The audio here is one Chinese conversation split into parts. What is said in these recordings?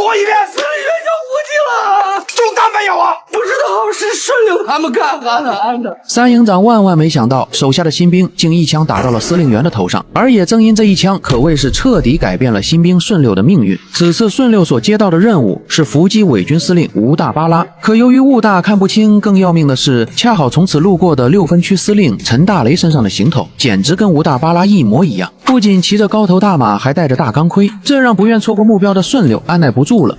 我一遍。司令員就無敌了，中弹没有啊？不知道，是顺溜他们干的。三营长万万没想到，手下的新兵竟一枪打到了司令员的头上，而也正因这一枪，可谓是彻底改变了新兵顺溜的命运。此次顺溜所接到的任務是伏击伪军司令吴大巴拉，可由于兀大看不清，更要命的是，恰好从此路过的6分区司令陈大雷身上的行头，简直跟吴大巴拉一模一樣，不仅骑着高头大马，还戴着大钢盔，這讓不願錯過目標的順溜按捺不住了。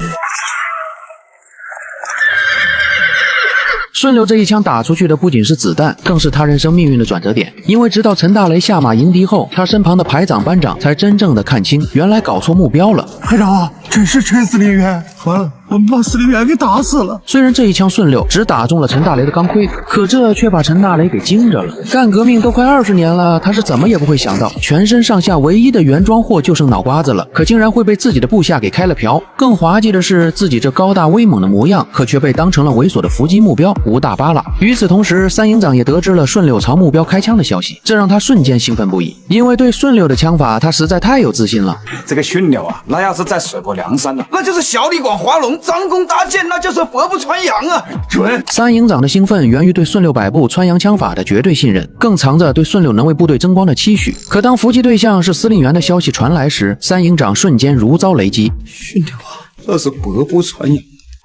順溜這一槍打出去的不僅是子彈，更是他人生命運的轉折點。因為直到陳大雷下馬迎敵後，他身旁的排長班長才真正的看清，原來搞錯目標了。排長，這是陳司令員，完了，我們把司令員給打死了。雖然這一槍順溜只打中了陳大雷的鋼盔，可這卻把陳大雷給驚着了。幹革命都快20年了，他是怎麼也不會想到，全身上下唯一的原裝貨就剩腦瓜子了，可竟然會被自己的部下給開了瓢。更滑稽的是，自己這高大威猛的模樣，可卻被當成了猥瑣的伏擊目標吳大巴拉。與此同時，三營長也得知了順溜朝目標開槍的消息，這讓他瞬間興奮不已，因為對順溜的槍法他實在太有自信了。這個順溜啊，那要是在水泊梁山了，那就是小李廣華龍，張弓搭箭，那就是伯不穿楊啊！準。三營長的興奮源於對順溜擺布穿楊槍法的絕對信任，更藏着對順溜能為部隊爭光的期許。可當伏擊對象是司令員的消息傳來時，三營長瞬間如遭雷擊。順溜啊，那是伯不穿楊。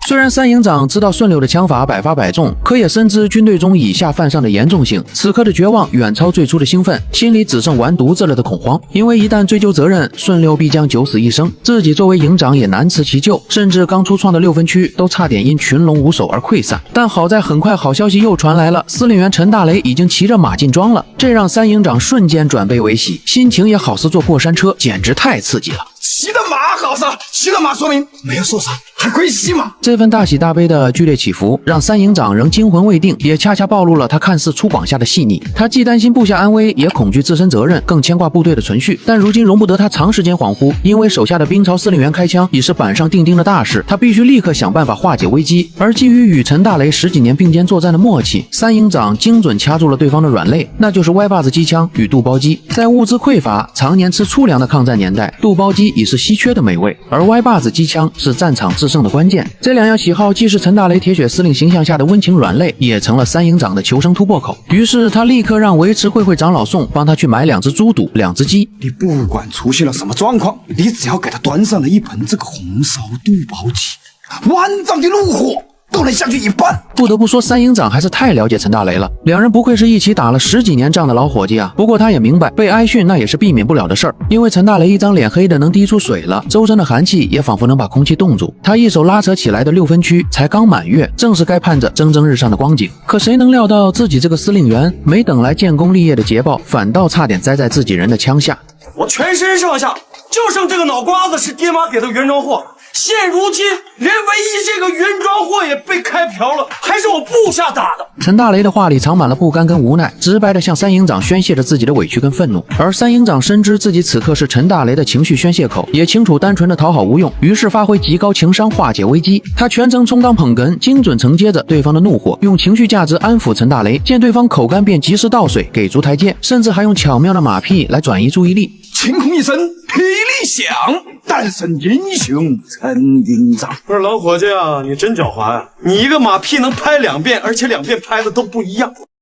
雖然三營長知道順溜的槍法百發百中，可也深知軍隊中以下犯上的嚴重性。此刻的絕望遠超最初的興奮，心裡只剩完犢子了的恐慌。因為一旦追究責任，順溜必將九死一生，自己作為營長也難辭其咎，甚至剛出創的6分區都差點因群龍無首而潰散。但好在很快好消息又傳來了，司令員陳大雷已經騎着馬進莊了，這讓三營長瞬間轉悲為喜，心情也好似坐過山車，簡直太刺激了。騎的馬好殺，騎的馬說明沒有受傷，還可以騎馬。這份大喜大悲的劇烈起伏，讓三營長仍驚魂未定，也恰恰暴露了他看似粗獷下的細膩。他既擔心部下安危，也恐懼自身責任，更牽掛部隊的存續。但如今容不得他長時間恍惚，因為手下的兵朝司令員開槍已是板上釘釘的大事，他必須立刻想辦法化解危機。而基於與陳大雷10幾年並肩作戰的默契，三營長精準掐住了對方的軟肋，那就是歪把子機槍與杜包機。在物資匱乏、常年吃粗糧的抗戰年代，杜包機已是稀缺的美味，而歪把子機槍是戰場制勝的關鍵。這兩樣喜好既是陳大雷鐵血司令形象下的溫情軟肋，也成了三營長的求生突破口。於是他立刻讓維持會長老宋幫他去買2隻豬肚、2隻雞。你不管出現了什麼狀況，你只要給他端上了一盆這個紅燒肚包雞，萬丈的怒火都能下去一半。不得不說，三營長還是太了解陳大雷了，兩人不愧是一起打了10幾年仗的老夥計啊。不過他也明白，被挨訓那也是避免不了的事兒，因為陳大雷一張臉黑的能滴出水了，周身的寒氣也仿佛能把空氣凍住。他一手拉扯起來的6分區才剛滿月，正是該盼着蒸蒸日上的光景。可誰能料到自己這個司令員沒等來建功立業的捷報，反倒差點栽在自己人的槍下。我全身上下就剩這個腦瓜子是爹媽給的原裝貨，現如今連唯一這個原裝貨也被開瓢了，還是我部下打的。陳大雷的話裡藏滿了不甘跟無奈，直白地向三營長宣洩着自己的委屈跟憤怒。而三營長深知自己此刻是陳大雷的情緒宣洩口，也清楚單純的討好無用，於是發揮極高情商化解危機。他全程充當捧哏，精準承接着對方的怒火，用情緒價值安撫陳大雷，見對方口乾便及時倒水，給足台階，甚至還用巧妙的馬屁來轉移注意力。晴空一聲，霹靂響，誕生英雄陳營長。不是老夥計啊，你真狡猾啊！你一個馬屁能拍2遍，而且2遍拍的都不一樣。